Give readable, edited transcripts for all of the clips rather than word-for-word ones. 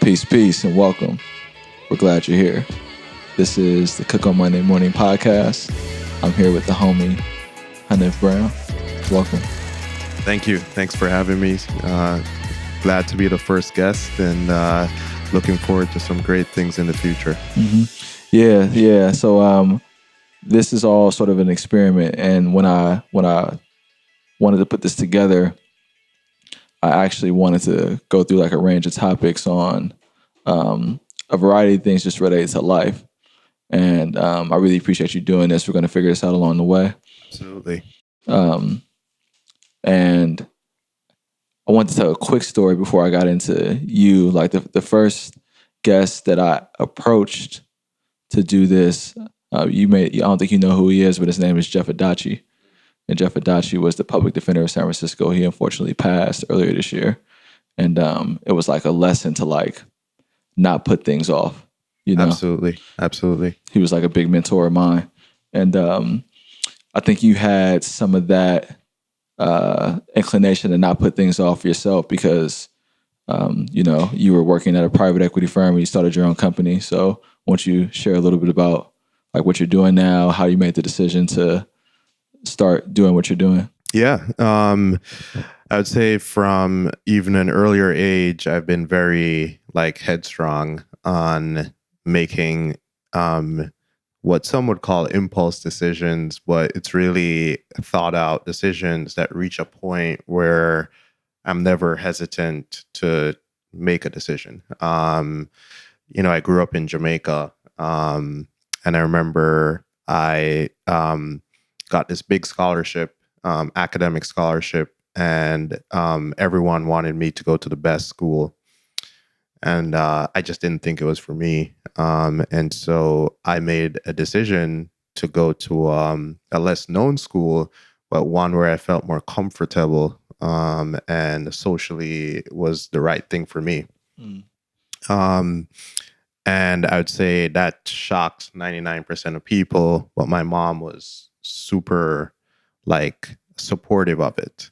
Peace, peace, and welcome. We're glad you're here. This is the Cook on Monday Morning podcast. I'm here with the homie, Haniff Brown. Welcome. Thank you. Thanks for having me. Glad to be the first guest and looking forward to some great things in the future. Mm-hmm. Yeah. So this is all sort of an experiment. And when I wanted to put this together, I actually wanted to go through like a range of topics on a variety of things just related to life. And I really appreciate you doing this. We're going to figure this out along the way. Absolutely. And I want to tell a quick story before I got into you. Like the first guest that I approached to do this, I don't think you know who he is, but his name is Jeff Adachi. And Jeff Adachi was the public defender of San Francisco. He unfortunately passed earlier this year. And it was like a lesson to like not put things off, you know? Absolutely. He was like a big mentor of mine. And I think you had some of that inclination to not put things off yourself because, you were working at a private equity firm and you started your own company. So why don't you share a little bit about like what you're doing now, how you made the decision to start doing what you're doing? Yeah. I would say from even an earlier age, I've been very like headstrong on making what some would call impulse decisions, but it's really thought out decisions that reach a point where I'm never hesitant to make a decision. I grew up in Jamaica, and I remember I got this big scholarship, academic scholarship, and everyone wanted me to go to the best school. And I just didn't think it was for me. And so I made a decision to go to a less known school, but one where I felt more comfortable and socially was the right thing for me. And I would say that shocked 99% of people, but my mom was super like supportive of it.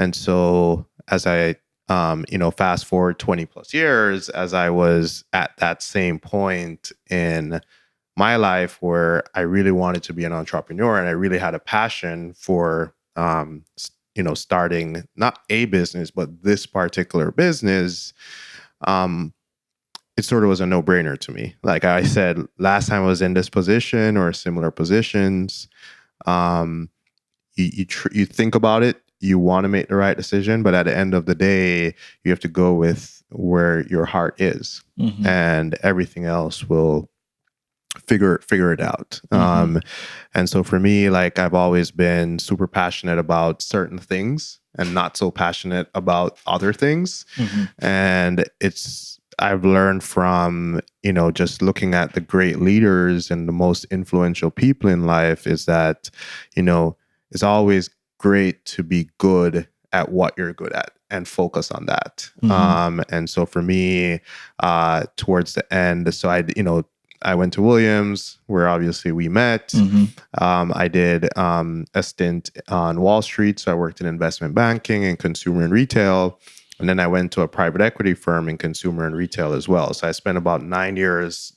And so as I fast forward 20 plus years, as I was at that same point in my life where I really wanted to be an entrepreneur and I really had a passion for, starting not a business, but this particular business, it sort of was a no-brainer to me. Like I said, last time I was in this position or similar positions, you think about it, you want to make the right decision, but at the end of the day, you have to go with where your heart is, and everything else will figure it out. And so for me, like I've always been super passionate about certain things and not so passionate about other things. And I've learned from, just looking at the great leaders and the most influential people in life is that, it's always great to be good at what you're good at and focus on that. And so for me, towards the end, so I went to Williams, where obviously we met. I did a stint on Wall Street. So I worked in investment banking and consumer and retail. And then I went to a private equity firm in consumer and retail as well. So I spent about 9 years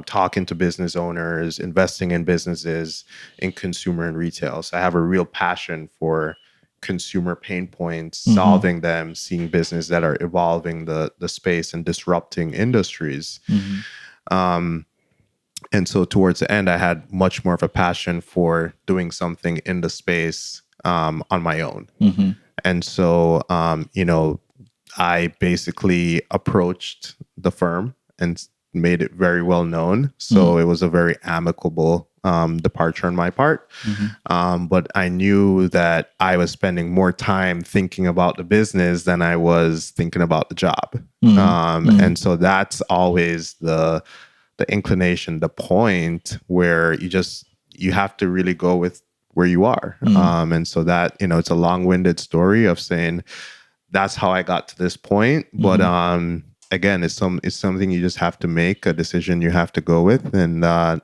talking to business owners, investing in businesses in consumer and retail. So I have a real passion for consumer pain points, solving them, seeing business that are evolving the space and disrupting industries. And so towards the end, I had much more of a passion for doing something in the space on my own. And so, I basically approached the firm and made it very well known. So it was a very amicable departure on my part. But I knew that I was spending more time thinking about the business than I was thinking about the job. And so that's always the inclination, the point where you have to really go with where you are. And so that, it's a long-winded story of saying that's how I got to this point. But again, it's something you just have to make, a decision you have to go with and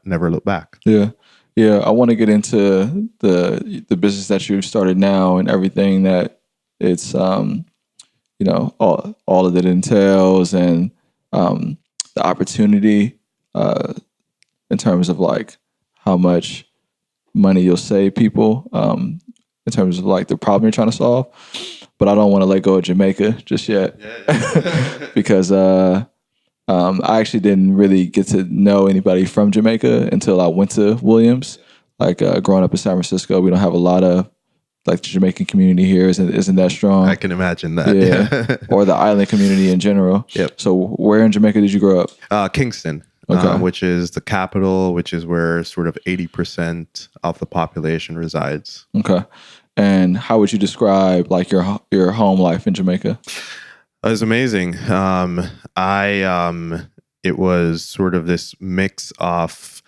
never look back. Yeah. I want to get into the business that you've started now and everything that it's, all that it entails. And the opportunity in terms of like how much money you'll save people in terms of like the problem you're trying to solve. But I don't want to let go of Jamaica just yet because I actually didn't really get to know anybody from Jamaica until I went to Williams. Like growing up in San Francisco, we don't have a lot of like the Jamaican community here isn't that strong. I can imagine that. Yeah. Or the island community in general. Yep. So where in Jamaica did you grow up? Kingston. Okay. Which is the capital, which is where sort of 80% of the population resides. Okay. And how would you describe like your home life in Jamaica? It was amazing. It was sort of this mix of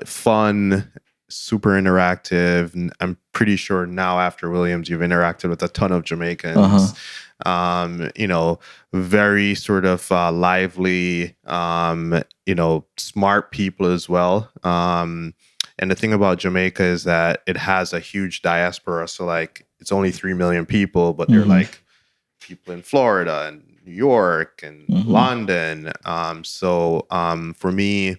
fun, super interactive. I'm pretty sure now after Williams, you've interacted with a ton of Jamaicans. Very sort of lively, smart people as well. And the thing about Jamaica is that it has a huge diaspora. So like it's only 3 million people, but they're like people in Florida and New York and London. For me,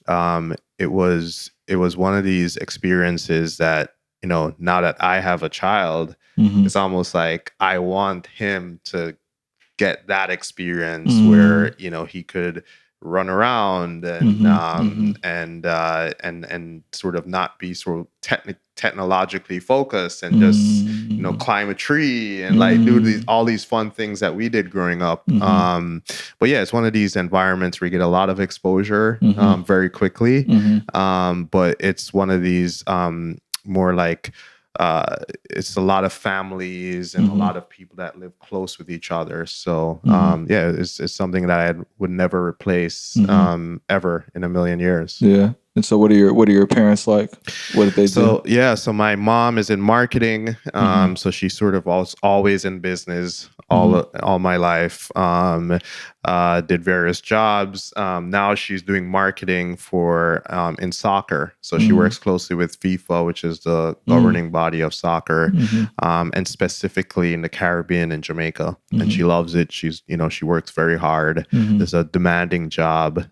it was one of these experiences that, now that I have a child, it's almost like I want him to get that experience where, he could run around and sort of not be sort of technologically focused and just climb a tree and like do all these fun things that we did growing up. But yeah, it's one of these environments where you get a lot of exposure very quickly. But it's one of these more like it's a lot of families and a lot of people that live close with each other. So it's something that I would never replace ever in a million years. Yeah. And so what are your parents like? What did they do? So my mom is in marketing. So she's sort of always in business all my life. Did various jobs. Now she's doing marketing for in soccer. So she works closely with FIFA, which is the governing body of soccer, and specifically in the Caribbean and Jamaica. And she loves it. She works very hard. It's a demanding job.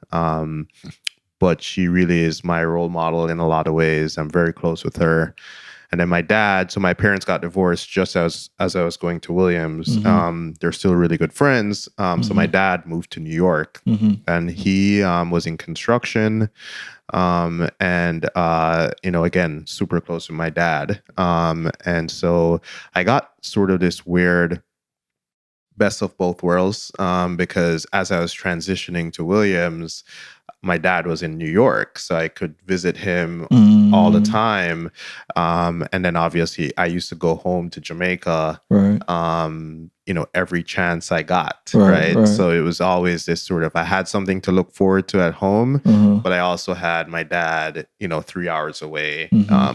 But she really is my role model in a lot of ways. I'm very close with her. And then my dad, so my parents got divorced just as I was going to Williams. They're still really good friends. So my dad moved to New York and he was in construction. Again, super close with my dad. And so I got sort of this weird best of both worlds because as I was transitioning to Williams, my dad was in New York, so I could visit him all the time. And then obviously I used to go home to Jamaica, every chance I got, right? So it was always this sort of, I had something to look forward to at home, but I also had my dad, 3 hours away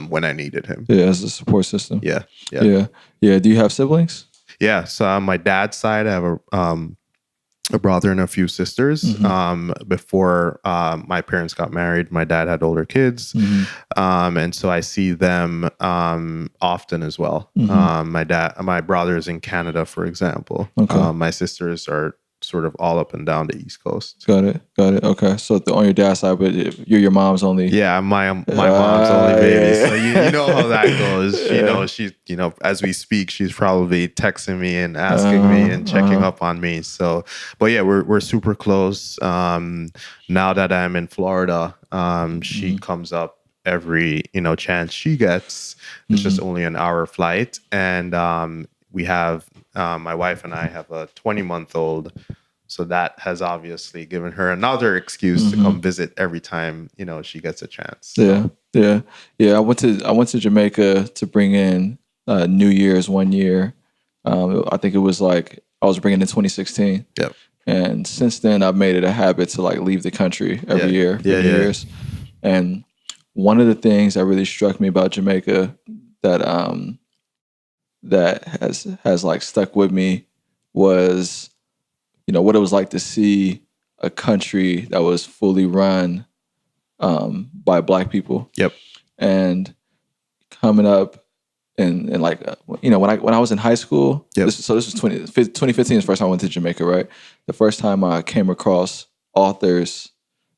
when I needed him. Yeah, as a support system. Yeah. Do you have siblings? Yeah, so on my dad's side, I have a brother and a few sisters. Before my parents got married, my dad had older kids. And so I see them often as well. My brother is in Canada, for example. Okay. My sisters are sort of all up and down the East Coast. Got it. Okay. So on your dad's side, but you're your mom's only. Yeah, my mom's only baby. So you know how that goes. She, as we speak, she's probably texting me and asking me and checking up on me. So, but yeah, we're super close. Now that I'm in Florida, she comes up every chance she gets. It's just only an hour flight, and we have my wife and I have a 20-month-old. So that has obviously given her another excuse to come visit every time, she gets a chance. So. Yeah. I went to Jamaica to bring in New Year's one year. I think it was like I was bringing in 2016. Yep. And since then, I've made it a habit to like leave the country every year for years. And one of the things that really struck me about Jamaica that has like stuck with me was, what it was like to see a country that was fully run by Black people. Yep. And coming up and like when I was in high school, Yep. this was 2015 is the first time I went to Jamaica, right? The first time I came across authors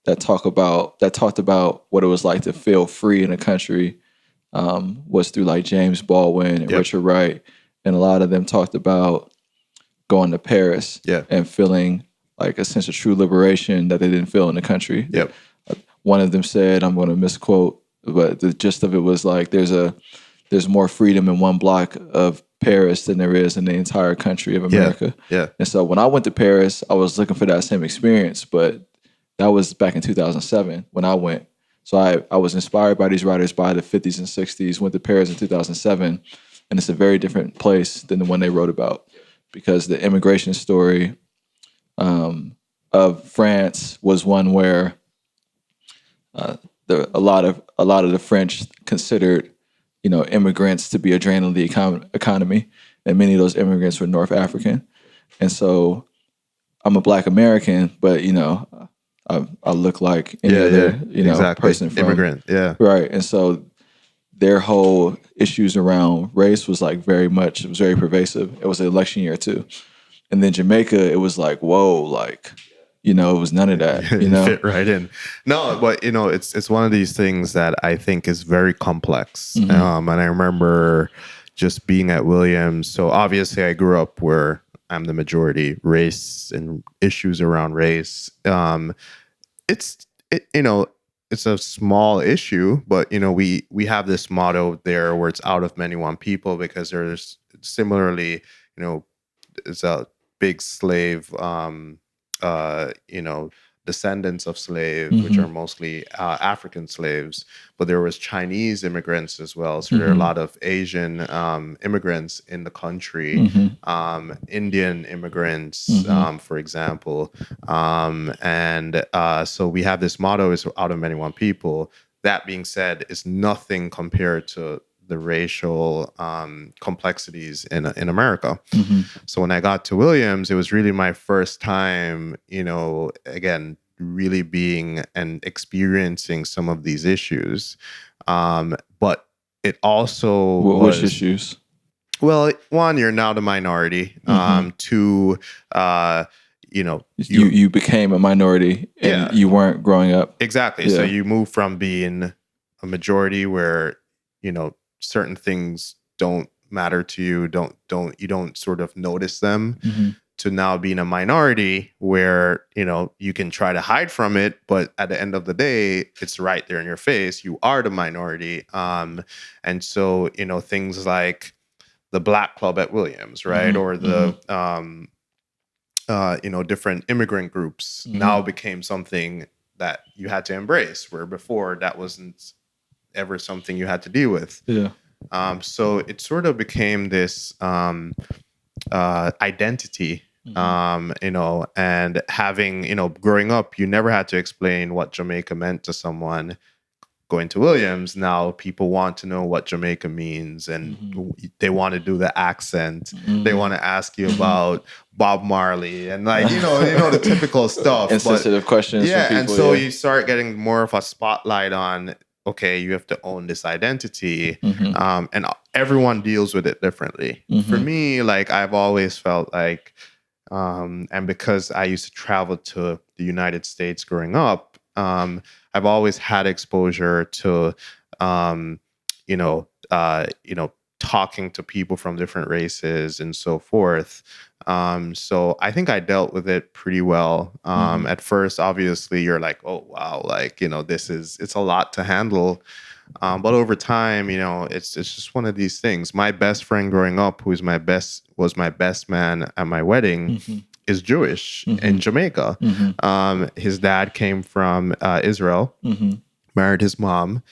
that talked about what it was like to feel free in a country was through like James Baldwin and Richard Wright, and a lot of them talked about going to Paris and feeling like a sense of true liberation that they didn't feel in the country. Yep. One of them said, I'm going to misquote, but the gist of it was like there's more freedom in one block of Paris than there is in the entire country of America. Yeah. And so when I went to Paris, I was looking for that same experience, but that was back in 2007 when I went. So I was inspired by these writers by the 50s and 60s, went to Paris in 2007, and it's a very different place than the one they wrote about, because the immigration story of France was one where a lot of the French considered immigrants to be a drain on the economy, and many of those immigrants were North African. And so I'm a Black American, but I look like any other exactly. person from immigrant. Yeah, right. And so their whole issues around race was like very pervasive. It was an election year too. And then Jamaica, it was like, whoa, like, it was none of that. Fit right in. No, but it's one of these things that I think is very complex. And I remember just being at Williams. So obviously, I grew up where I'm the majority, race and issues around race. It's a small issue, but we have this motto there where it's out of many one people, because there's similarly, it's a big slave, descendants of slaves, which are mostly African slaves, but there was Chinese immigrants as well. So there are a lot of Asian immigrants in the country, Indian immigrants, for example. So we have this motto, is out of many one people. That being said, it's nothing compared to the racial complexities in America. So when I got to Williams, it was really my first time, again, really being and experiencing some of these issues. But it also which issues? Well, one, you're now the minority. Two, you became a minority and you weren't growing up. Exactly. Yeah. So you move from being a majority where, certain things don't matter to you, you don't sort of notice them, to now being a minority where, you can try to hide from it, but at the end of the day, it's right there in your face. You are the minority. And so, things like the Black Club at Williams, right? Or the, different immigrant groups now became something that you had to embrace, where before that wasn't ever something you had to deal with. Yeah. So it sort of became this identity, and having, growing up, you never had to explain what Jamaica meant to someone. Going to Williams, now people want to know what Jamaica means, and they want to do the accent. They want to ask you about Bob Marley and the typical stuff. Insensitive questions. Yeah, from people, and so you start getting more of a spotlight on, okay, you have to own this identity, and everyone deals with it differently. For me, like, I've always felt like, and because I used to travel to the United States growing up, I've always had exposure to, talking to people from different races and so forth. So I think I dealt with it pretty well. At first, obviously, you're like, oh, wow, like, it's a lot to handle. But over time, it's just one of these things. My best friend growing up, was my best man at my wedding, is Jewish in Jamaica. His dad came from Israel, married his mom,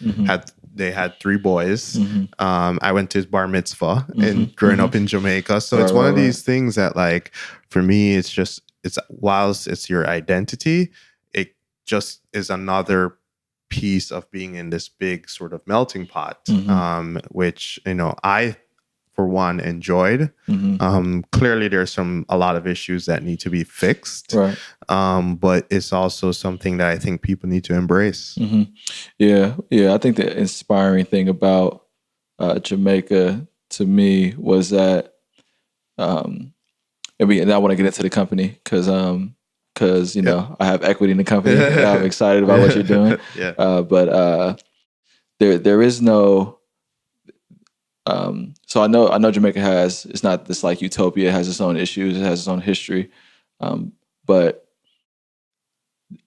they had 3 boys. I went to his bar mitzvah and growing up in Jamaica. So it's one of these things that, like, for me, it's whilst it's your identity, it just is another piece of being in this big sort of melting pot, which, I, for one, enjoyed. Clearly, there's a lot of issues that need to be fixed, right? But it's also something that I think people need to embrace. Yeah. I think the inspiring thing about Jamaica to me was that, and I want to get into the company because you know, I have equity in the company. I'm excited about what you're doing. Yeah. But there is no. So I know Jamaica has, it's not this like utopia. It has its own issues. It has its own history. But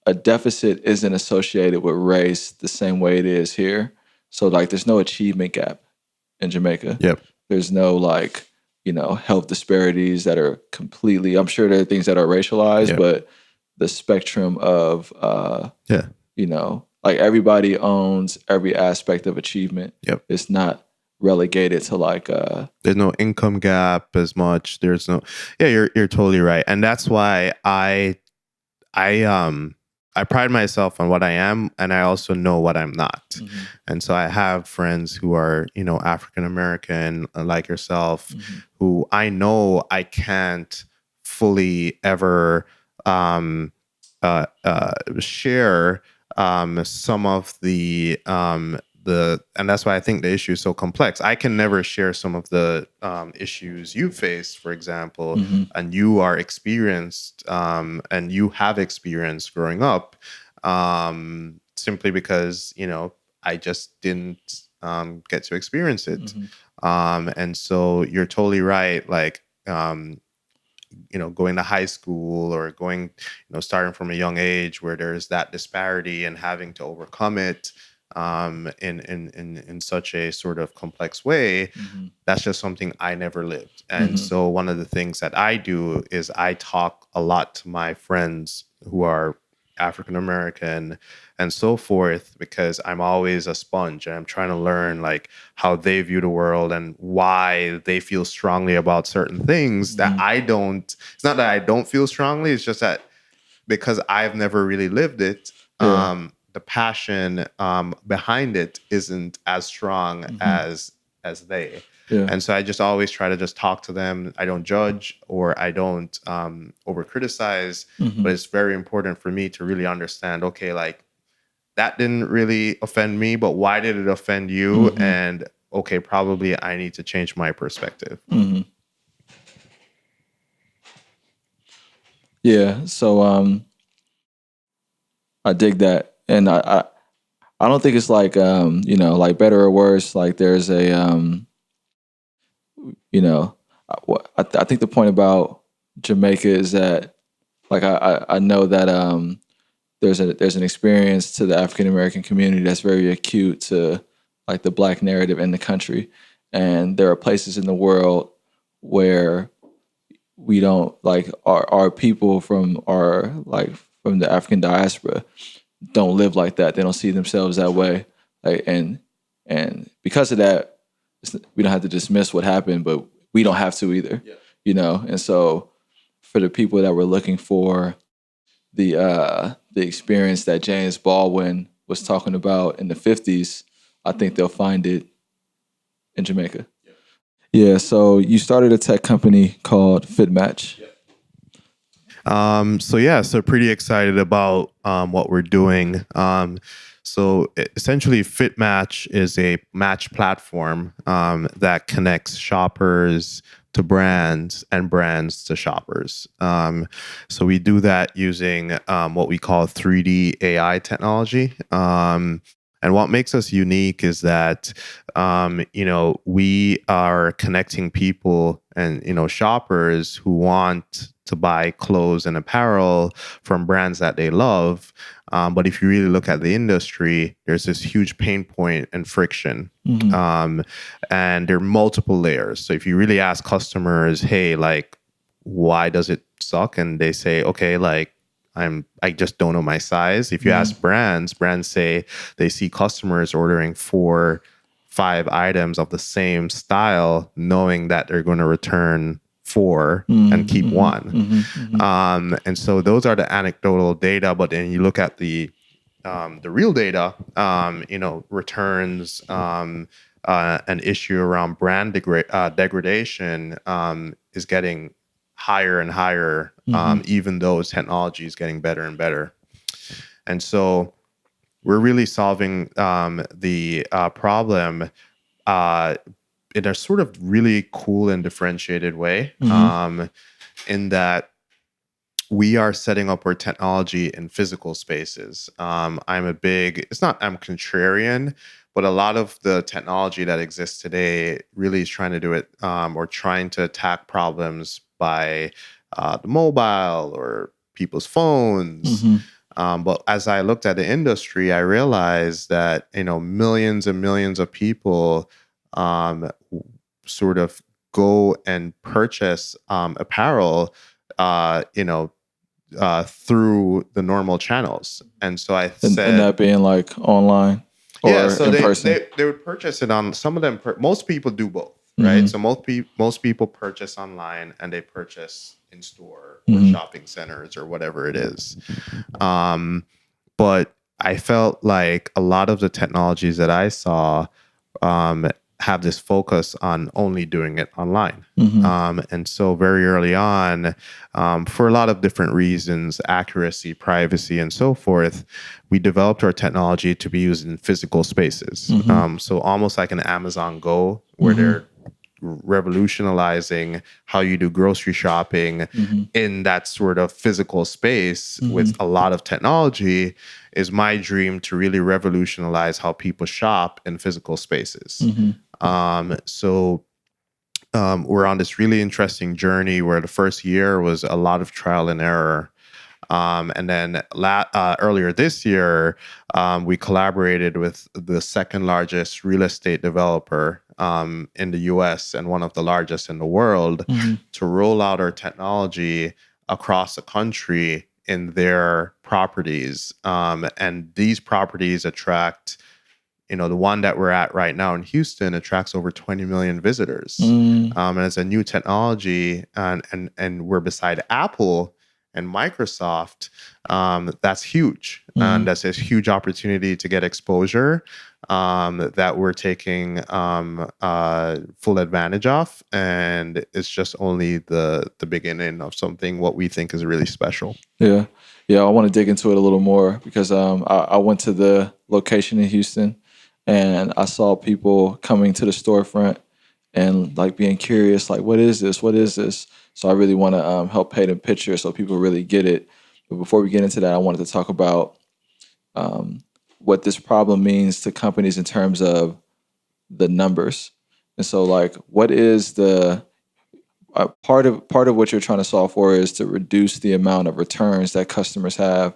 a deficit isn't associated with race the same way it is here. So like, there's no achievement gap in Jamaica. Yep. There's no like, you know, health disparities that are completely, I'm sure there are things that are racialized, but the spectrum of, you know, like everybody owns every aspect of achievement. Yep. It's not relegated to like, there's no income gap as much. There's no, you're totally right. And that's why I pride myself on what I am, and I also know what I'm not. mm-hmm. And so I have friends who are, you know, African American, like yourself, Mm-hmm. who I know I can't fully ever share some of and that's why I think the issue is so complex. I can never share some of the issues you face, for example, Mm-hmm. and you are experienced and you have experienced growing up, simply because, you know, I just didn't get to experience it. Mm-hmm. And so you're totally right. Like, you know, going to high school or going, you know, starting from a young age where there's that disparity and having to overcome it in such a sort of complex way. Mm-hmm. That's just something I never lived. And Mm-hmm. so one of the things that I do is I talk a lot to my friends who are African American and so forth, because I'm always a sponge and I'm trying to learn like how they view the world and why they feel strongly about certain things that I don't. It's not that I don't feel strongly, it's just that because I've never really lived it, the passion behind it isn't as strong as they. And so I just always try to just talk to them. I don't judge or I don't over criticize, but it's very important for me to really understand, okay, like that didn't really offend me, but why did it offend you? And okay, probably I need to change my perspective. Yeah. So I dig that. And I don't think it's like you know, like better or worse. Like there's a you know, I think the point about Jamaica is that like I know that there's an experience to the African American community that's very acute to like the Black narrative in the country, and there are places in the world where we don't like our people from our like from the African diaspora don't live like that. They don't see themselves that way, like, and because of that, we don't have to dismiss what happened, but we don't have to either, you know. And so, for the people that were looking for the experience that James Baldwin was talking about in the '50s, I think they'll find it in Jamaica. Yeah. So you started a tech company called FitMatch. So pretty excited about what we're doing. So essentially, FitMatch is a match platform that connects shoppers to brands and brands to shoppers. So we do that using what we call 3D AI technology. And what makes us unique is that, you know, we are connecting people and, you know, shoppers who want to buy clothes and apparel from brands that they love. But if you really look at the industry, there's this huge pain point and friction. And there are multiple layers. So if you really ask customers, hey, like, why does it suck? And they say, okay, like, I just don't know my size. If you ask brands say they see customers ordering 4-5 items of the same style, knowing that they're going to return 4 and keep 1. And so those are the anecdotal data. But then you look at the real data, you know, returns, an issue around brand degradation is getting higher and higher, even though technology is getting better and better. And so we're really solving the problem in a sort of really cool and differentiated way, in that we are setting up our technology in physical spaces. I'm contrarian, but a lot of the technology that exists today really is trying to do it, or trying to attack problems by the mobile or people's phones. But as I looked at the industry, I realized that, millions and millions of people sort of go and purchase apparel, through the normal channels. And so I said, and that being like online or so in they, person. they would purchase it on, some of them, most people do both, right? So most people purchase online and they purchase in store or shopping centers or whatever it is. But I felt like a lot of the technologies that I saw have this focus on only doing it online. And so very early on, for a lot of different reasons, accuracy, privacy, and so forth, we developed our technology to be used in physical spaces. So almost like an Amazon Go, where they're revolutionizing how you do grocery shopping in that sort of physical space with a lot of technology, is my dream to really revolutionize how people shop in physical spaces. So we're on this really interesting journey where the first year was a lot of trial and error. And then earlier this year, we collaborated with the second largest real estate developer in the US and one of the largest in the world to roll out our technology across the country in their properties. And these properties attract, the one that we're at right now in Houston attracts over 20 million visitors. And it's a new technology, and we're beside Apple and Microsoft. That's huge. And that's a huge opportunity to get exposure that we're taking full advantage of. And it's just only the beginning of something what we think is really special. Yeah. I want to dig into it a little more because I went to the location in Houston and I saw people coming to the storefront and like being curious, like, what is this? What is this? So I really want to help paint a picture so people really get it. But before we get into that, I wanted to talk about what this problem means to companies in terms of the numbers. And so, like, what is the part of what you're trying to solve for is to reduce the amount of returns that customers have,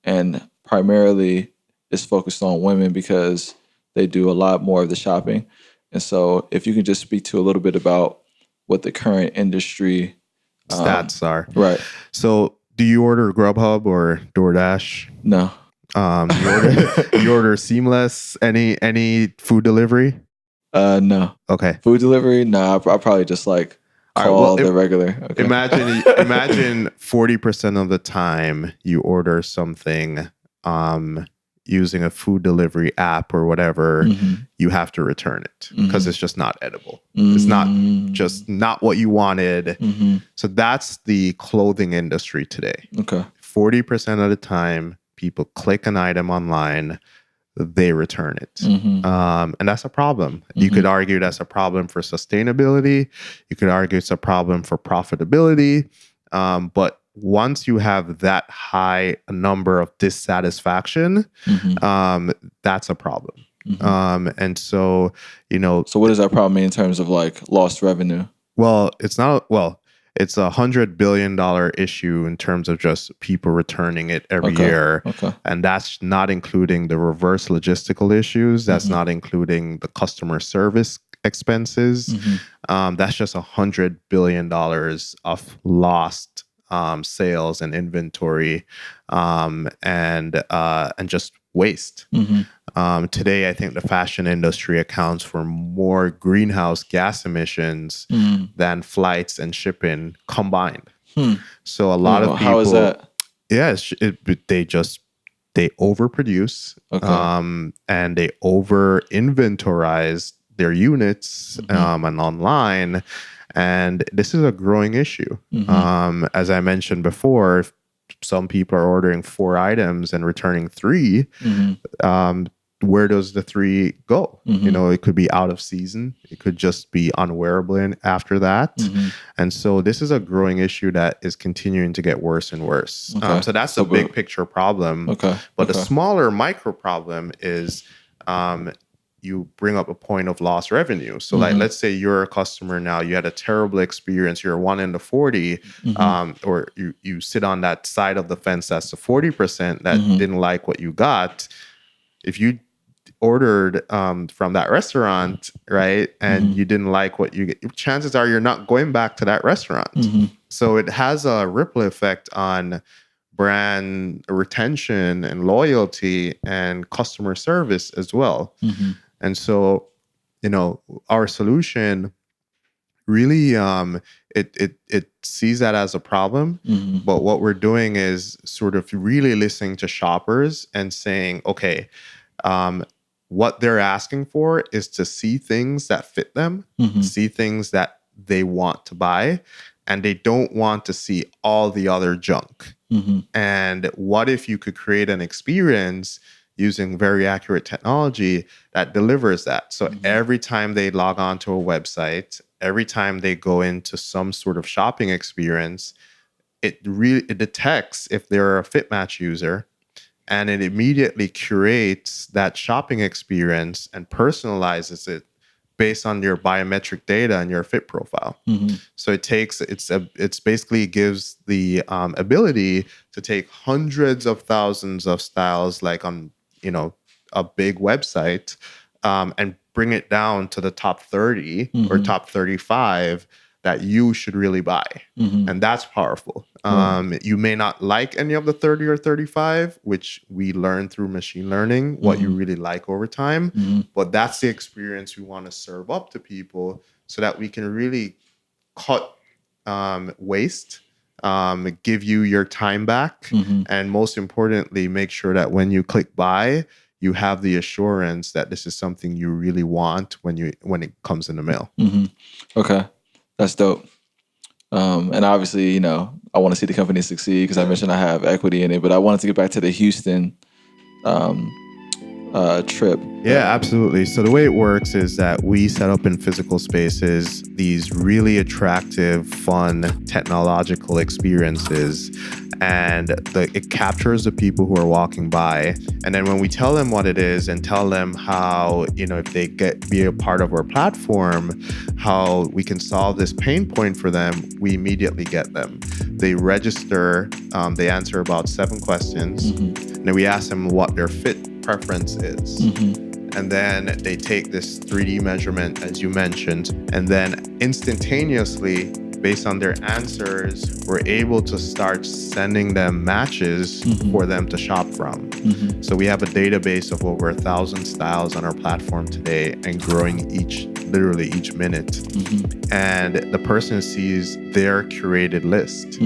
and primarily it's focused on women because they do a lot more of the shopping. And so, if you can just speak to a little bit about what the current industry stats are. Right. So, do you order Grubhub or DoorDash? No. You order Seamless? Any food delivery? No. Okay. Food delivery? No. I'll probably just like call the regular. Okay. Imagine 40% of the time you order something using a food delivery app or whatever, you have to return it because it's just not edible. It's not what you wanted. So that's the clothing industry today. Okay. 40% of the time, people click an item online, they return it. And that's a problem. You could argue that's a problem for sustainability. You could argue it's a problem for profitability. But once you have that high number of dissatisfaction, that's a problem. And so, So what does that problem mean in terms of like lost revenue? Well, it's not, it's $100 billion issue in terms of just people returning it every year. Okay. And that's not including the reverse logistical issues. That's not including the customer service expenses. That's just $100 billion of lost sales and inventory, and just waste. Today, I think the fashion industry accounts for more greenhouse gas emissions than flights and shipping combined. So a lot of people. How is that? Yeah, they overproduce, and they over inventorize their units and online. And this is a growing issue. As I mentioned before, some people are ordering 4 items and returning 3. where does the 3 go? It could be out of season. It could just be unwearable after that. And so this is a growing issue that is continuing to get worse and worse. Okay. So that's a big picture problem. Okay. But the smaller micro problem is you bring up a point of lost revenue. So like, let's say you're a customer now, you had a terrible experience, you're 1 in the 40, or you sit on that side of the fence that's the 40% that didn't like what you got. If you ordered from that restaurant, right, and you didn't like what you get, chances are you're not going back to that restaurant. So it has a ripple effect on brand retention and loyalty and customer service as well. And so, our solution really it sees that as a problem. But what we're doing is sort of really listening to shoppers and saying, okay, what they're asking for is to see things that fit them, see things that they want to buy, and they don't want to see all the other junk. And what if you could create an experience using very accurate technology that delivers that? So every time they log on to a website, every time they go into some sort of shopping experience, it detects if they're a FitMatch user, and it immediately curates that shopping experience and personalizes it based on your biometric data and your fit profile. So it's basically gives the ability to take hundreds of thousands of styles, like on a big website, and bring it down to the top 30 or top 35 that you should really buy. And that's powerful. You may not like any of the 30 or 35, which we learn through machine learning, what you really like over time. But that's the experience we want to serve up to people so that we can really cut waste, give you your time back, and most importantly, make sure that when you click buy, you have the assurance that this is something you really want when it comes in the mail. Okay. That's dope. And obviously, I want to see the company succeed because I mentioned I have equity in it, but I wanted to get back to the Houston trip. Yeah, absolutely. So the way it works is that we set up in physical spaces these really attractive, fun, technological experiences, and it captures the people who are walking by. And then when we tell them what it is and tell them how, if they be a part of our platform, how we can solve this pain point for them, we immediately get them. They register, they answer about 7 questions, and then we ask them what their fit preference is. And then they take this 3D measurement, as you mentioned, and then instantaneously, based on their answers, we're able to start sending them matches for them to shop from. So we have a database of over 1,000 styles on our platform today and growing literally each minute. And the person sees their curated list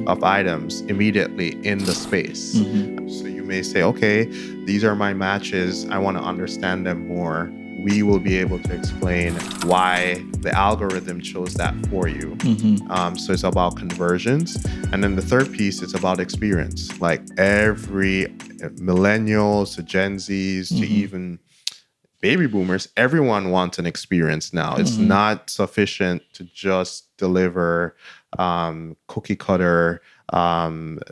of items immediately in the space. So you may say, okay, these are my matches. I want to understand them more. We will be able to explain why the algorithm chose that for you. So it's about conversions. And then the third piece is about experience. Like every millennials to Gen Zs to even baby boomers, everyone wants an experience now. It's not sufficient to just deliver cookie cutter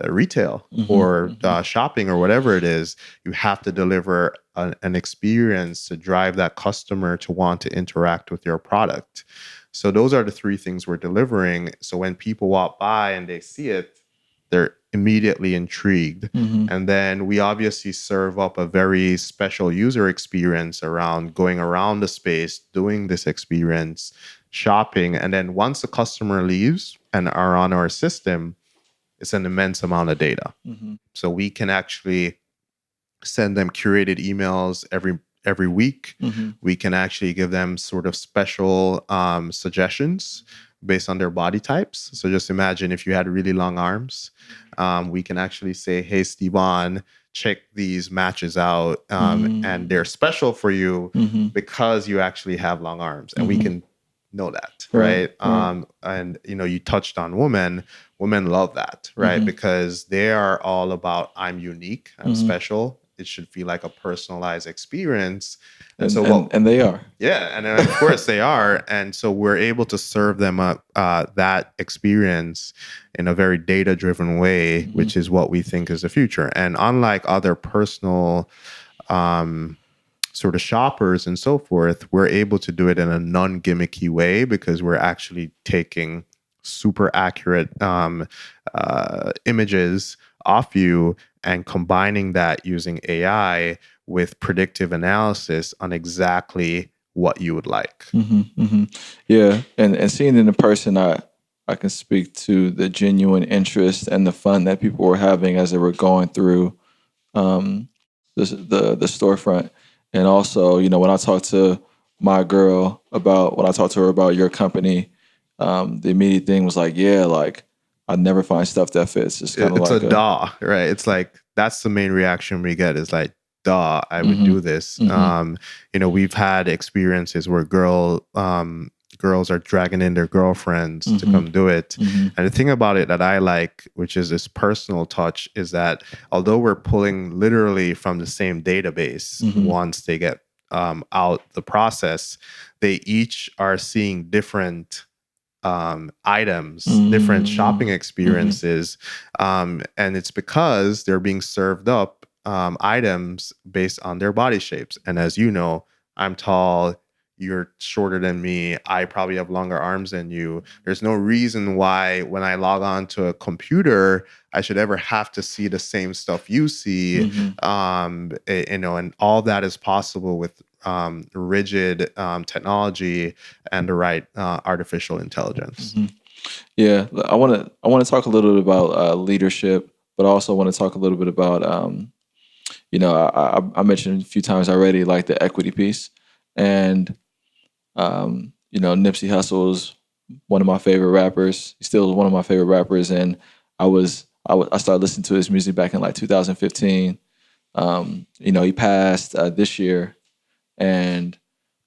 retail or shopping or whatever it is. You have to deliver an experience to drive that customer to want to interact with your product. So those are the 3 things we're delivering. So when people walk by and they see it, they're immediately intrigued. And then we obviously serve up a very special user experience around going around the space, doing this experience, shopping. And then once the customer leaves and are on our system, it's an immense amount of data. So we can actually send them curated emails every week. We can actually give them sort of special suggestions based on their body types. So just imagine if you had really long arms, we can actually say, hey, Stevan, check these matches out. And they're special for you because you actually have long arms. And we can know that, right? And, you touched on women. Women love that, right? Because they are all about, I'm unique, I'm special. it should feel like a personalized experience. And they are. Yeah, and of course they are. And so we're able to serve them up that experience in a very data-driven way, which is what we think is the future. And unlike other personal sort of shoppers and so forth, we're able to do it in a non-gimmicky way because we're actually taking super accurate images off you and combining that using AI with predictive analysis on exactly what you would like. Yeah, and seeing it in person, I can speak to the genuine interest and the fun that people were having as they were going through the storefront. And also, when I talked to my girl when I talked to her about your company, the immediate thing was like, yeah, like I never find stuff that fits. It's kind of It's like a duh, right? It's like that's the main reaction we get is like, duh, I would do this. We've had experiences where girls are dragging in their girlfriends to come do it. And the thing about it that I like, which is this personal touch, is that although we're pulling literally from the same database once they get out the process, they each are seeing different items, different shopping experiences. And it's because they're being served up items based on their body shapes. And as you know, I'm tall, you're shorter than me, I probably have longer arms than you. There's no reason why when I log on to a computer, I should ever have to see the same stuff you see. And all that is possible with rigid technology and the right artificial intelligence. Yeah, I want to talk a little bit about leadership, but I also want to talk a little bit about I mentioned a few times already, like the equity piece, and Nipsey Hussle is one of my favorite rappers. He's still one of my favorite rappers, and I started listening to his music back in like 2015. He passed this year, and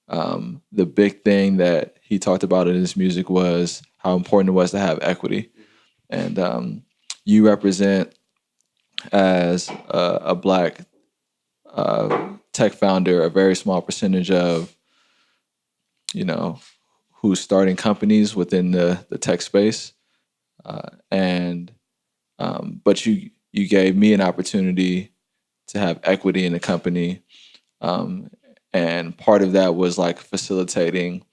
the big thing that he talked about in his music was how important it was to have equity. And you represent, as a Black tech founder, a very small percentage of, who's starting companies within the tech space. But you gave me an opportunity to have equity in the company. And part of that was like facilitating,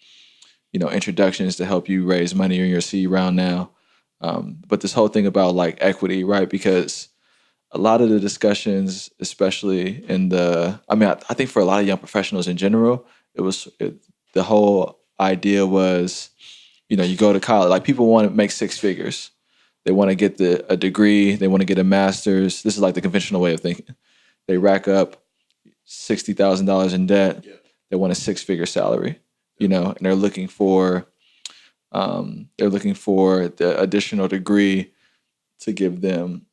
introductions to help you raise money in your seed round now. But this whole thing about like equity, right? Because a lot of the discussions, especially I think for a lot of young professionals in general, the whole idea was, you go to college, like people want to make six figures. They want to get a degree. They want to get a master's. This is like the conventional way of thinking. They rack up $60,000 in debt. Yeah. They want a six-figure salary, and they're looking for the additional degree to give them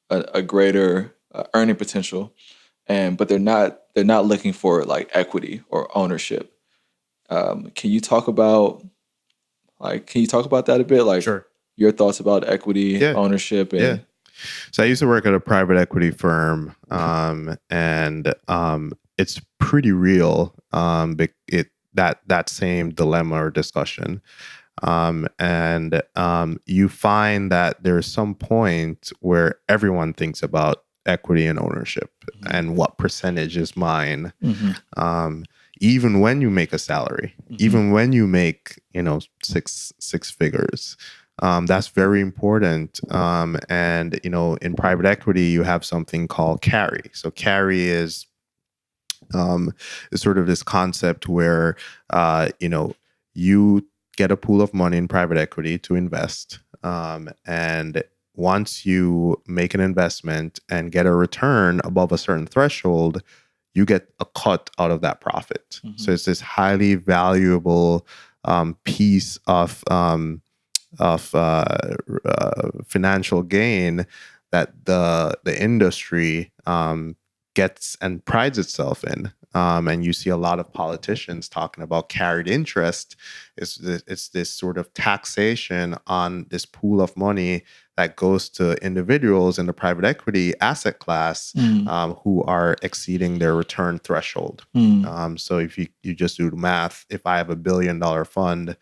a greater earning potential, but they're not looking for like equity or ownership. Can you talk about that a bit? Like, sure. Your thoughts about equity, ownership, and So I used to work at a private equity firm, and it's pretty real. That same dilemma or discussion, and you find that there's some point where everyone thinks about equity and ownership and what percentage is mine. Even when you make a salary, even when you make six figures. That's very important. And, in private equity, you have something called carry. So carry is sort of this concept where, you get a pool of money in private equity to invest. And once you make an investment and get a return above a certain threshold, you get a cut out of that profit. So it's this highly valuable piece of financial gain that the industry gets and prides itself in. And you see a lot of politicians talking about carried interest. It's this sort of taxation on this pool of money that goes to individuals in the private equity asset class who are exceeding their return threshold. So if you just do the math, if I have $1 billion fund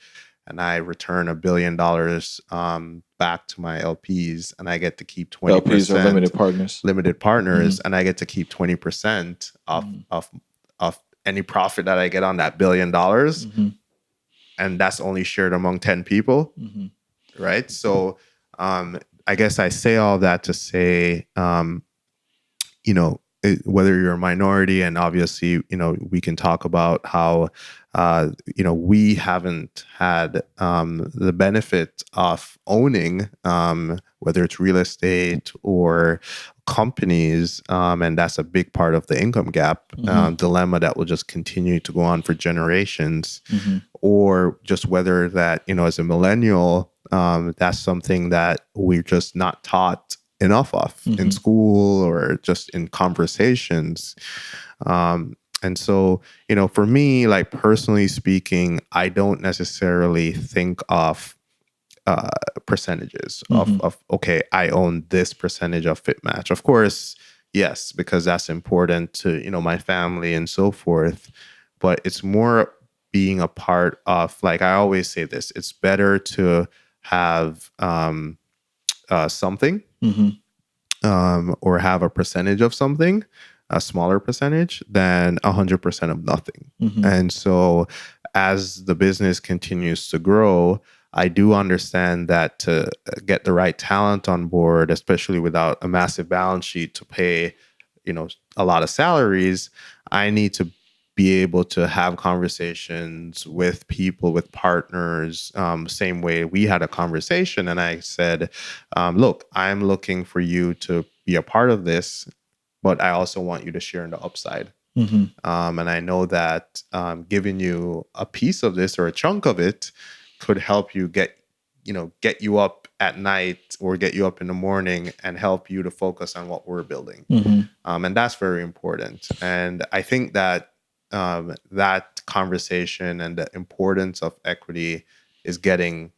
and I return $1 billion back to my LPs, and I get to keep 20%. LPs are limited partners. Limited partners, and I get to keep 20% of any profit that I get on that $1 billion, and that's only shared among 10 people, right? So, I guess I say all that to say, whether you're a minority, and obviously, we can talk about how, we haven't had the benefit of owning, whether it's real estate or companies, and that's a big part of the income gap dilemma that will just continue to go on for generations, or just whether that, as a millennial, that's something that we're just not taught enough of in school or just in conversations. And so, for me, like personally speaking, I don't necessarily think of percentages of okay, I own this percentage of FitMatch. Of course, yes, because that's important to, my family and so forth. But it's more being a part of, like I always say this, it's better to have something or have a percentage of something, a smaller percentage, than 100% of nothing. And so as the business continues to grow, I do understand that to get the right talent on board, especially without a massive balance sheet to pay, a lot of salaries, I need to be able to have conversations with people, with partners, same way we had a conversation. And I said, look, I'm looking for you to be a part of this, but I also want you to share in the upside. And I know that giving you a piece of this or a chunk of it could help you get you up at night or get you up in the morning and help you to focus on what we're building. And that's very important. And I think that that conversation and the importance of equity is getting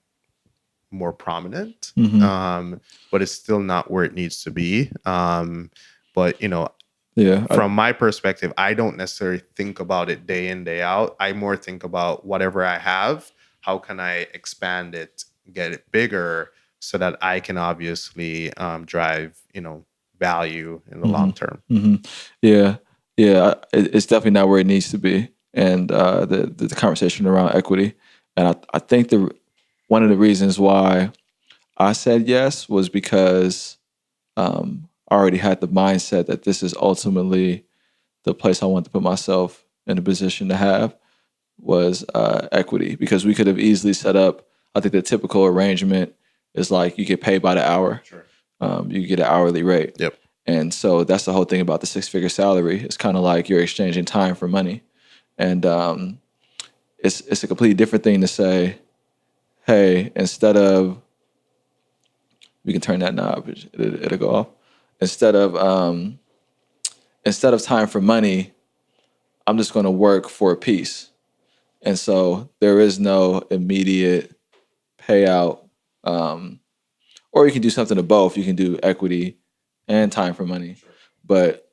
more prominent, but it's still not where it needs to be. But from my perspective, I don't necessarily think about it day in, day out. I more think about whatever I have, how can I expand it, get it bigger, so that I can obviously drive value in the long term. It's definitely not where it needs to be, and the conversation around equity, and I think one of the reasons why I said yes was because I already had the mindset that this is ultimately the place I want to put myself in a position to have was equity, because we could have easily set up. I think the typical arrangement is like you get paid by the hour. Sure. You get an hourly rate. Yep. And so that's the whole thing about the 6-figure salary. It's kind of like you're exchanging time for money. And it's a completely different thing to say, hey, instead of, we can turn that knob, it'll go off. Instead of time for money, I'm just going to work for a piece. And so there is no immediate payout. Or you can do something of both. You can do equity and time for money. Sure. But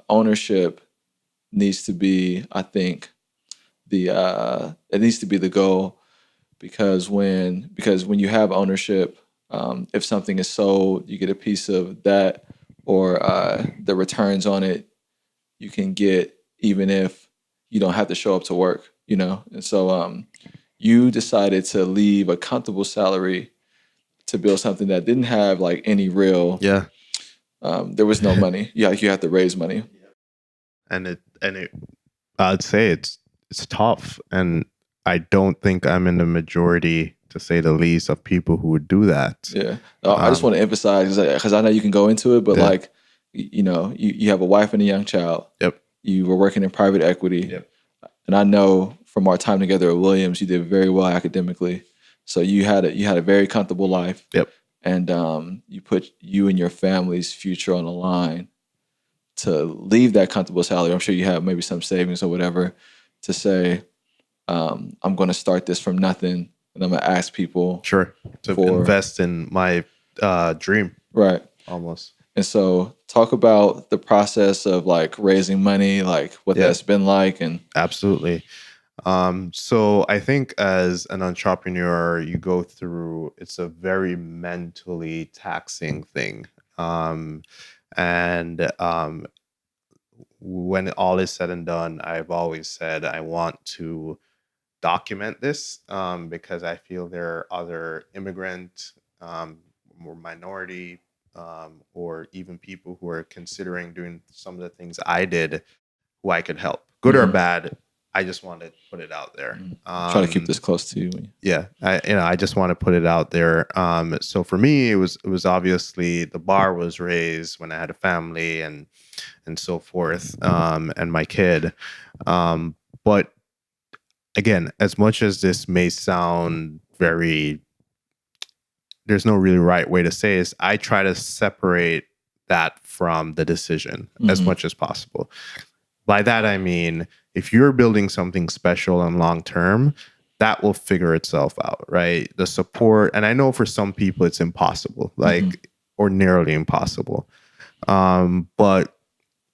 ownership needs to be, I think, it needs to be the goal, because when you have ownership, if something is sold, you get a piece of that, or the returns on it you can get even if you don't have to show up to work, And so you decided to leave a comfortable salary to build something that didn't have like any real. Yeah. There was no money. You have to raise money. And it I'd say it's tough, and I don't think I'm in the majority, to say the least, of people who would do that. Yeah. I just want to emphasize, because I know you can go into it, but like, you have a wife and a young child. Yep. You were working in private equity. Yep. And I know from our time together at Williams, you did very well academically. So you had a very comfortable life. Yep. And you put you and your family's future on the line to leave that comfortable salary. I'm sure you have maybe some savings or whatever to say, I'm going to start this from nothing, and I'm going to ask people to invest in my dream, Right. almost. And so talk about the process of like raising money, like what Yeah. that's been like. And Absolutely. So I think as an entrepreneur, you go through, it's a very mentally taxing thing. And when all is said and done, I've always said I want to document this, because I feel there are other immigrant, or minority, or even people who are considering doing some of the things I did, who I could help, good or bad. I just want to put it out there. Try to keep this close to you. Yeah, I just want to put it out there. So for me, it was obviously the bar was raised when I had a family and so forth, and my kid. But again, as much as this may sound very, there's no really right way to say this, I try to separate that from the decision as much as possible. By that, I mean, if you're building something special and long term, that will figure itself out, right? The support, and I know for some people it's impossible, like ordinarily impossible. But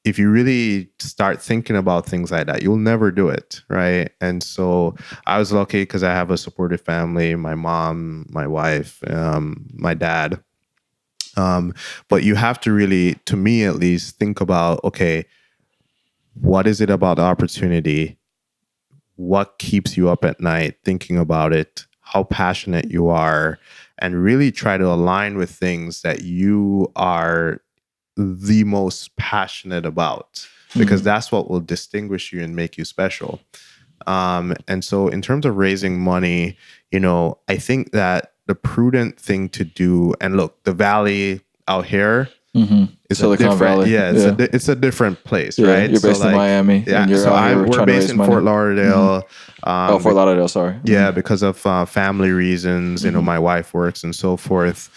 if you really start thinking about things like that, you'll never do it, right? And so I was lucky because I have a supportive family, my mom, my wife, my dad. But you have to really, to me at least, think about, okay, what is it about the opportunity? What keeps you up at night thinking about it? How passionate you are, and really try to align with things that you are the most passionate about, because that's what will distinguish you and make you special. And so in terms of raising money, I think that the prudent thing to do, and look, the Valley out here is a Silicon different, Valley. it's a different place, Yeah, right? you're So based in Miami, and you're so out here we're trying to based raise in money. Fort Lauderdale. Oh, Fort Lauderdale, sorry. Yeah, because of family reasons, my wife works and so forth.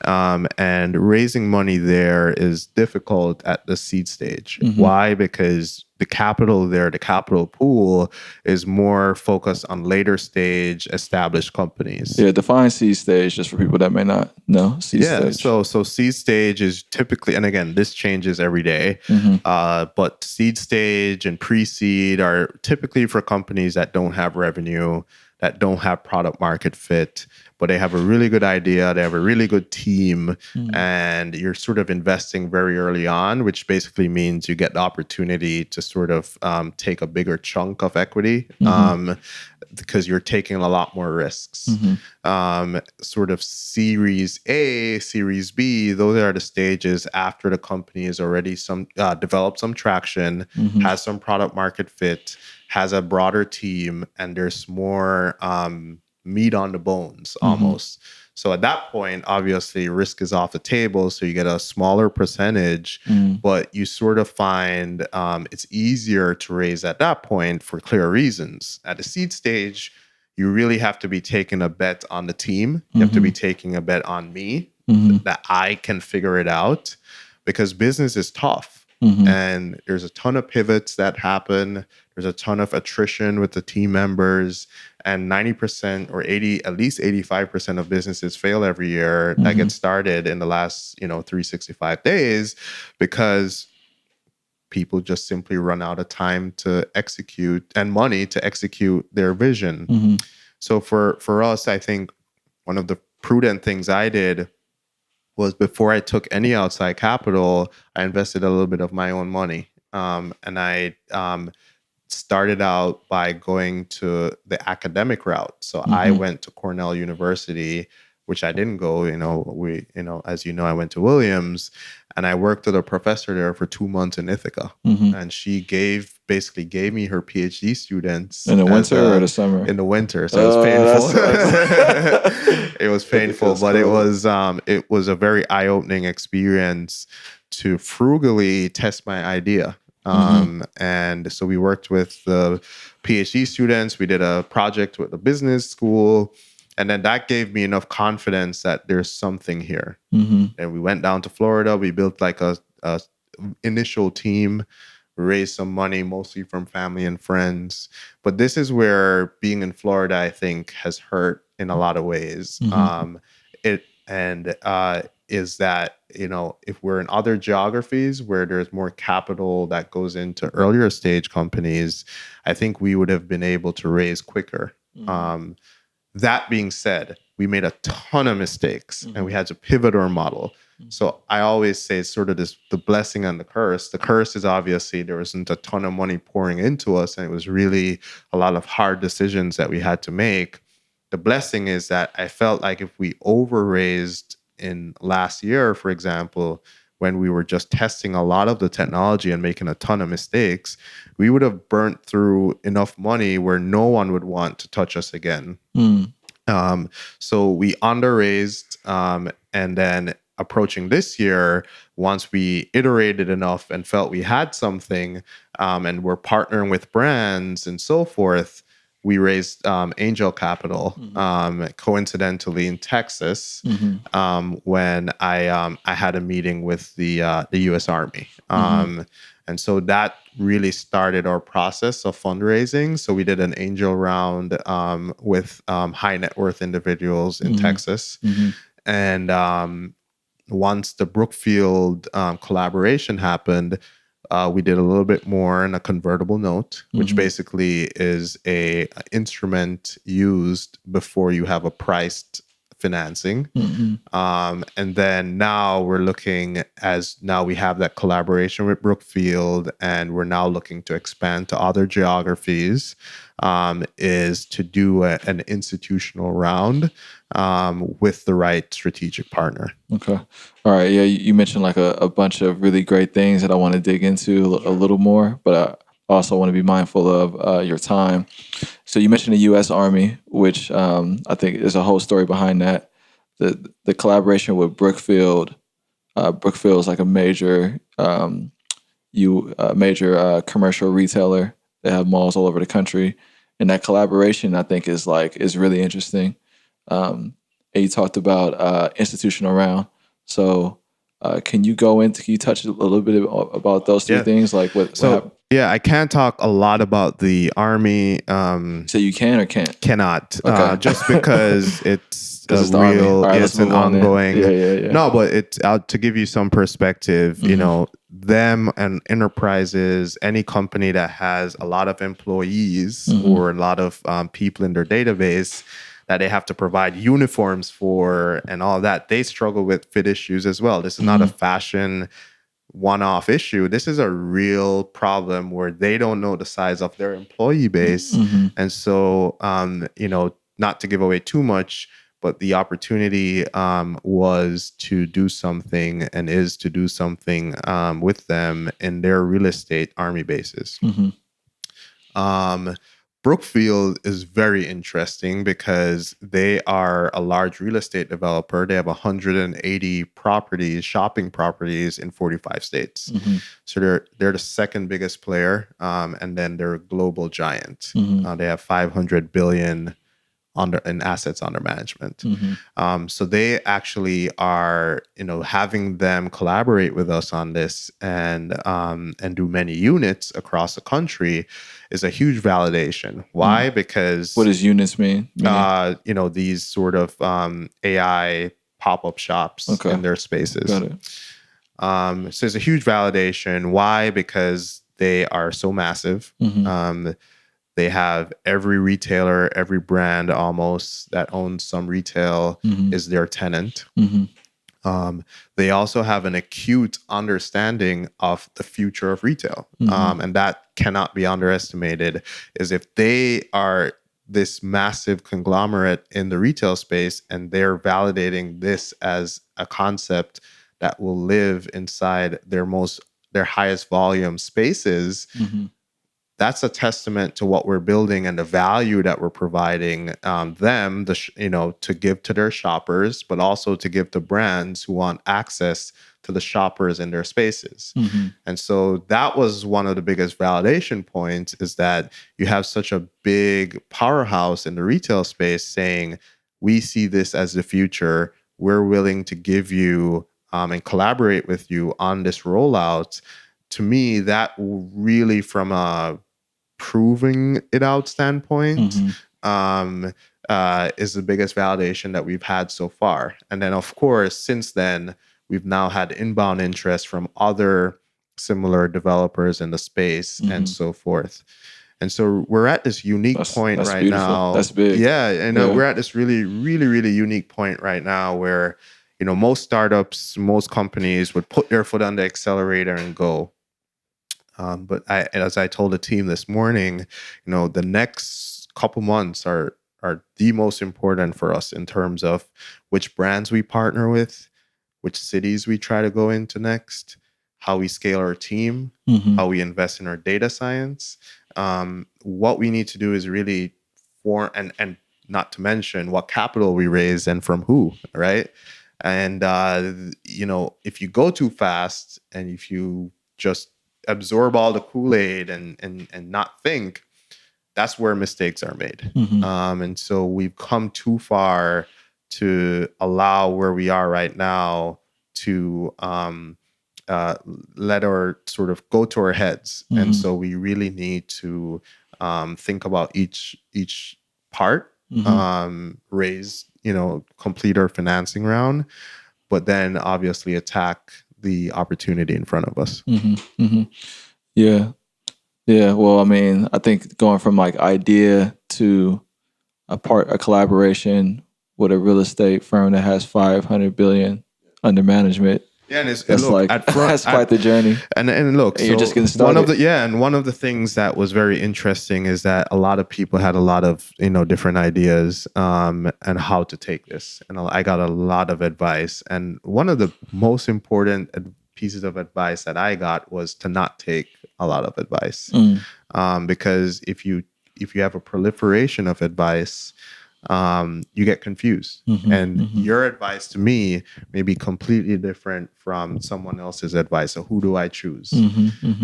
And raising money there is difficult at the seed stage. Why? Because the capital there, the capital pool, is more focused on later stage established companies. Yeah, define seed stage just for people that may not know seed stage. So seed stage is typically, and again, this changes every day, but seed stage and pre-seed are typically for companies that don't have revenue, that don't have product market fit, but they have a really good idea, they have a really good team, and you're sort of investing very early on, which basically means you get the opportunity to sort of take a bigger chunk of equity, because you're taking a lot more risks. Sort of Series A, Series B, those are the stages after the company has already developed some traction, has some product market fit, has a broader team, and there's more meat on the bones almost. So at that point, obviously, risk is off the table. So you get a smaller percentage, but you sort of find it's easier to raise at that point for clear reasons. At the seed stage, you really have to be taking a bet on the team. You have to be taking a bet on me that I can figure it out, because business is tough. And there's a ton of pivots that happen. There's a ton of attrition with the team members, and 90% or 80, at least 85% of businesses fail every year that get started in the last, 365 days, because people just simply run out of time to execute and money to execute their vision. So for us, I think one of the prudent things I did was, before I took any outside capital, I invested a little bit of my own money. And I started out by going to the academic route. So I went to Cornell University, which I didn't go. As you know, I went to Williams, and I worked with a professor there for 2 months in Ithaca. And she basically gave me her PhD students in the winter or the summer. In the winter, so it was painful. It was painful, but it was a very eye-opening experience to frugally test my idea. And so we worked with the PhD students. We did a project with the business school. And then that gave me enough confidence that there's something here. And we went down to Florida. We built like a initial team, raised some money, mostly from family and friends. But this is where being in it has hurt in a lot of ways. is that, if we're in other geographies where there's more capital that goes into earlier stage companies, I think we would have been able to raise quicker. That being said, we made a ton of mistakes and we had to pivot our model. So I always say it's sort of the blessing and the curse. The curse is obviously there wasn't a ton of money pouring into us, and it was really a lot of hard decisions that we had to make. The blessing is that I felt like if we over-raised in last year, for example, when we were just testing a lot of the technology and making a ton of mistakes, we would have burnt through enough money where no one would want to touch us again. So we under-raised, and then approaching this year, once we iterated enough and felt we had something, and we're partnering with brands and so forth, we raised angel capital, coincidentally in Texas, when I had a meeting with the U.S. Army. And so that really started our process of fundraising. So we did an angel round with high net worth individuals in Texas. And once the Brookfield collaboration happened, we did a little bit more in a convertible note, which basically is a instrument used before you have a priced financing. And then now we're looking, as now we have that collaboration with Brookfield, and we're now looking to expand to other geographies, is to do an institutional round with the right strategic partner. Okay. All right. Yeah, you mentioned like a bunch of really great things that I want to dig into a little more, but I also want to be mindful of your time. So you mentioned the U.S. Army, which I think is a whole story behind that. The collaboration with Brookfield. Brookfield is like a major commercial retailer. They have malls all over the country, and that collaboration I think is really interesting. And you talked about institutional round. So can you touch a little bit about those three things? Like what happened? Yeah, I can't talk a lot about the Army. So you can or can't? Cannot. Okay. Just because it's a it's the real, Army. Right, it's an ongoing. Yeah. No, but it's out to give you some perspective. Them and enterprises, any company that has a lot of employees or a lot of people in their database that they have to provide uniforms for and all that, they struggle with fit issues as well. This is not a fashion one-off issue. This is a real problem where they don't know the size of their employee base. And so, not to give away too much, but the opportunity was to do something and is to do something with them in their real estate Army bases. Brookfield is very interesting because they are a large real estate developer. They have 180 properties, shopping properties in 45 states. So they're the second biggest player, and then they're a global giant. They have 500 billion in assets under management. So they actually are, having them collaborate with us on this and do many units across the country is a huge validation. Why? Because what does units mean? These sort of AI pop-up shops in their spaces. Got it. So it's a huge validation. Why? Because they are so massive. They have every retailer, every brand almost that owns some retail is their tenant. They also have an acute understanding of the future of retail. And that cannot be underestimated, is if they are this massive conglomerate in the retail space and they're validating this as a concept that will live inside their highest volume spaces, that's a testament to what we're building and the value that we're providing them, to give to their shoppers, but also to give to brands who want access to the shoppers in their spaces. And so that was one of the biggest validation points, is that you have such a big powerhouse in the retail space saying, we see this as the future. We're willing to give you and collaborate with you on this rollout. To me, that really, from a proving it out standpoint, is the biggest validation that we've had so far. And then, of course, since then, we've now had inbound interest from other similar developers in the space and so forth. And so we're at this unique point that's right beautiful. now. That's big. Yeah, and Yeah. we're at this really, really, really unique point right now where, most startups, most companies would put their foot on the accelerator and go. But as I told the team this morning, the next couple months are the most important for us in terms of which brands we partner with, which cities we try to go into next, how we scale our team, how we invest in our data science. What we need to do is really and not to mention what capital we raise and from who, right? And if you go too fast and if you just absorb all the Kool-Aid and not think, that's where mistakes are made. And so we've come too far to allow where we are right now to let our sort of go to our heads. And so we really need to think about each part, raise, complete our financing round, but then obviously attack the opportunity in front of us. Yeah. Yeah. Well, I mean, I think going from like idea to a collaboration with a real estate firm that has 500 billion under management. Yeah, and that's look, like at front, that's quite the journey. And look, and you're just getting started. One of the things that was very interesting is that a lot of people had a lot of different ideas and how to take this, and I got a lot of advice. And one of the most important pieces of advice that I got was to not take a lot of advice, because if you have a proliferation of advice, you get confused, and your advice to me may be completely different from someone else's advice. So who do I choose?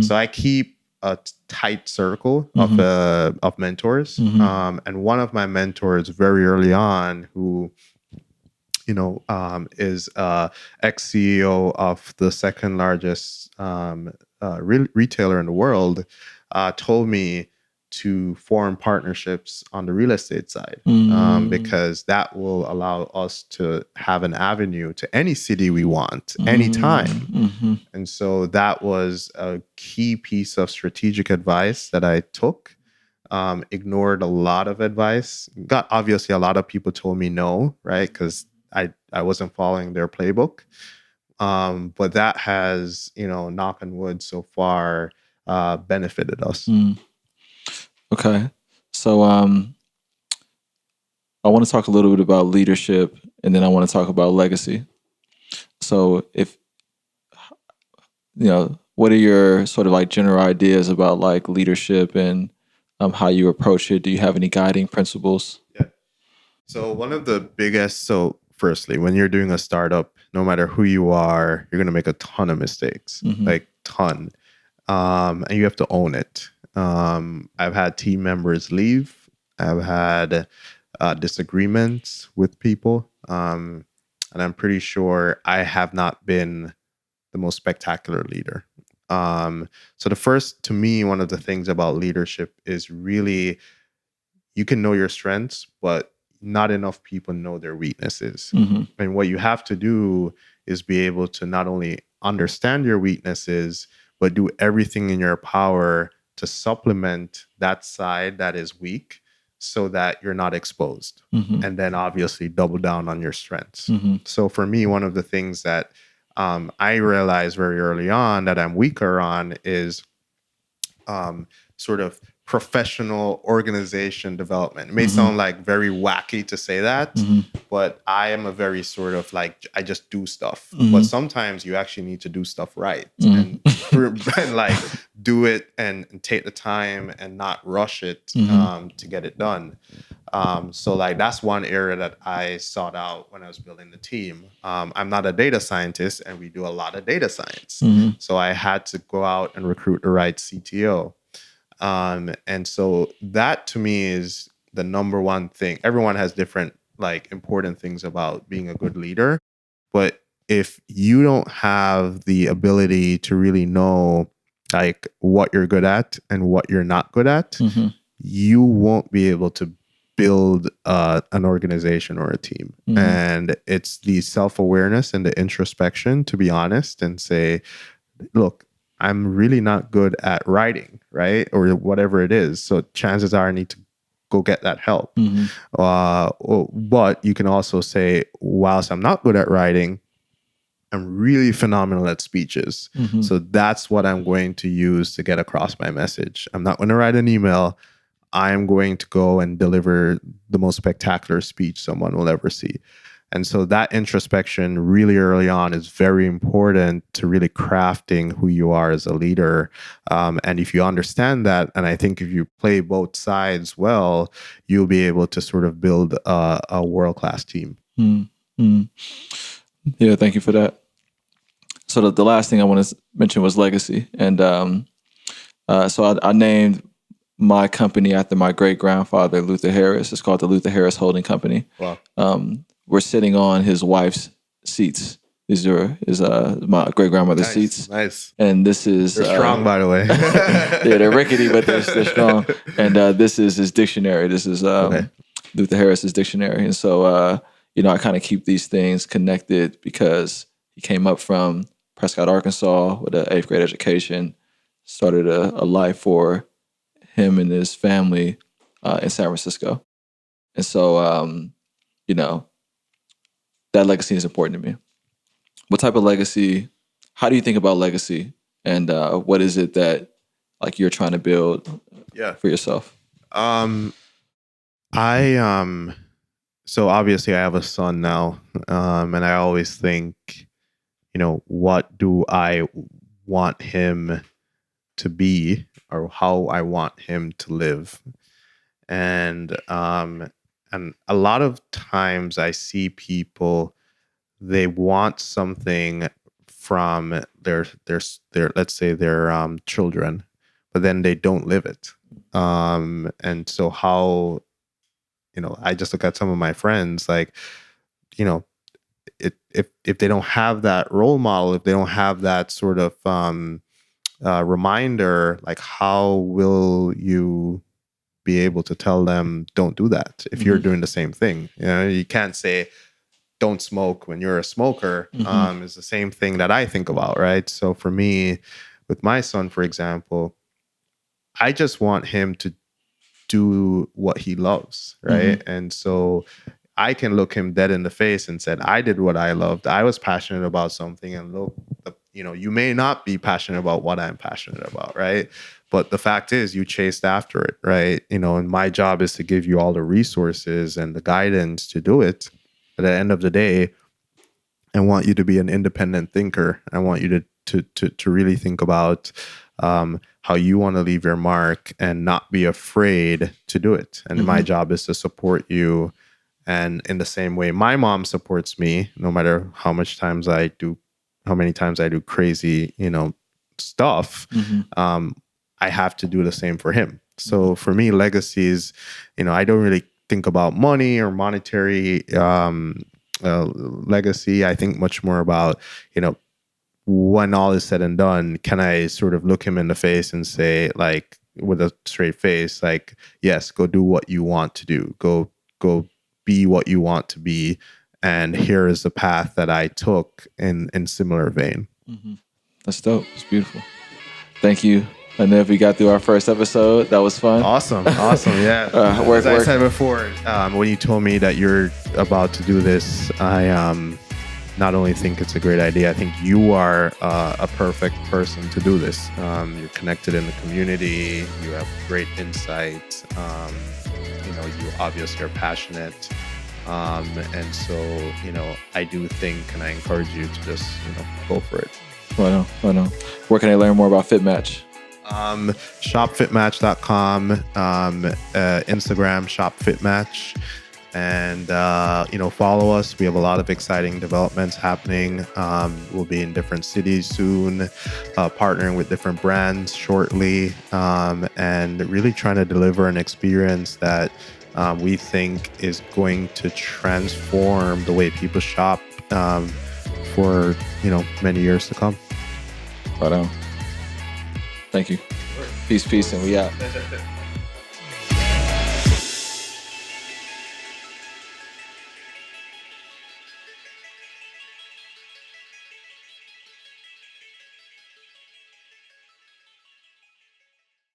So I keep a tight circle of mentors, and one of my mentors very early on, who is ex-CEO of the second largest retailer in the world, told me to form partnerships on the real estate side, because that will allow us to have an avenue to any city we want, anytime. And so that was a key piece of strategic advice that I took. Ignored a lot of advice. Obviously, a lot of people told me no, right? Because I wasn't following their playbook. But that has, knock on wood, so far benefited us. Okay. So I want to talk a little bit about leadership, and then I want to talk about legacy. So what are your sort of like general ideas about like leadership and how you approach it? Do you have any guiding principles? Yeah. So one of the biggest, firstly, when you're doing a startup, no matter who you are, you're going to make a ton of mistakes, like ton. And you have to own it. I've had team members leave. I've had disagreements with people. And I'm pretty sure I have not been the most spectacular leader. So to me, one of the things about leadership is really, you can know your strengths, but not enough people know their weaknesses. And what you have to do is be able to not only understand your weaknesses, but do everything in your power to supplement that side that is weak, so that you're not exposed. And then obviously double down on your strengths. So for me, one of the things that I realized very early on that I'm weaker on is sort of professional organization development. It may sound like very wacky to say that, but I am a very sort of like, I just do stuff. But sometimes you actually need to do stuff right, and like do it and take the time and not rush it to get it done. So like that's one area that I sought out when I was building the team. I'm not a data scientist, and we do a lot of data science. So I had to go out and recruit the right CTO. And so that to me is the number one thing. Everyone has different like important things about being a good leader, but if you don't have the ability to really know like what you're good at and what you're not good at, you won't be able to build an organization or a team. And it's the self-awareness and the introspection to be honest and say, look, I'm really not good at writing, right? Or whatever it is. So chances are I need to go get that help. But you can also say, whilst I'm not good at writing, I'm really phenomenal at speeches. So that's what I'm going to use to get across my message. I'm not going to write an email. I'm going to go and deliver the most spectacular speech someone will ever see. And so that introspection really early on is very important to really crafting who you are as a leader. And if you understand that, and I think if you play both sides well, you'll be able to sort of build a world-class team. Yeah, thank you for that. So the last thing I want to mention was legacy. And so I named my company after my great-grandfather, Luther Harris. It's called the Luther Harris Holding Company. Wow. We're sitting on his wife's seats. These are my great-grandmother's seats. Nice. And this is... They're strong, by the way. Yeah, they're rickety, but they're strong. And this is his dictionary. This is Luther Harris's dictionary. And so, I kind of keep these things connected because he came up from Prescott, Arkansas with an 8th grade education, started a life for him and his family in San Francisco. And so, that legacy is important to me. What type of legacy, how do you think about legacy? And what is it that like you're trying to build for yourself? So obviously I have a son now. And I always think, what do I want him to be or how I want him to live? And a lot of times I see people, they want something from their let's say their children, but then they don't live it. And so how, I just look at some of my friends, like, if they don't have that role model, if they don't have that sort of reminder, like how will you be able to tell them don't do that if you're doing the same thing? You can't say don't smoke when you're a smoker. It's the same thing that I think about, right? So for me, with my son, for example, I just want him to do what he loves, right? And so I can look him dead in the face and said, I did what I loved. I was passionate about something, and look, you may not be passionate about what I'm passionate about, right? But the fact is you chased after it, right? And my job is to give you all the resources and the guidance to do it. At the end of the day, I want you to be an independent thinker. I want you to really think about how you want to leave your mark and not be afraid to do it. And my job is to support you. And in the same way, my mom supports me, no matter how many times I do crazy, stuff. I have to do the same for him. So for me, legacies, I don't really think about money or monetary legacy. I think much more about, when all is said and done, can I sort of look him in the face and say, like, with a straight face, like, yes, go do what you want to do. Go be what you want to be. And here is the path that I took in similar vein. That's dope. It's beautiful. Thank you. And then we got through our first episode. That was fun. Awesome. Yeah. As I said before, when you told me that you're about to do this, I not only think it's a great idea, I think you are a perfect person to do this. You're connected in the community. You have great insight. You obviously are passionate. And so, I do think, and I encourage you to just, go for it. I know. Where can I learn more about FitMatch? Shopfitmatch.com, Instagram, shopfitmatch. And, follow us. We have a lot of exciting developments happening. We'll be in different cities soon, partnering with different brands shortly, and really trying to deliver an experience that we think is going to transform the way people shop for, many years to come. Right on. Thank you. Peace, and we out.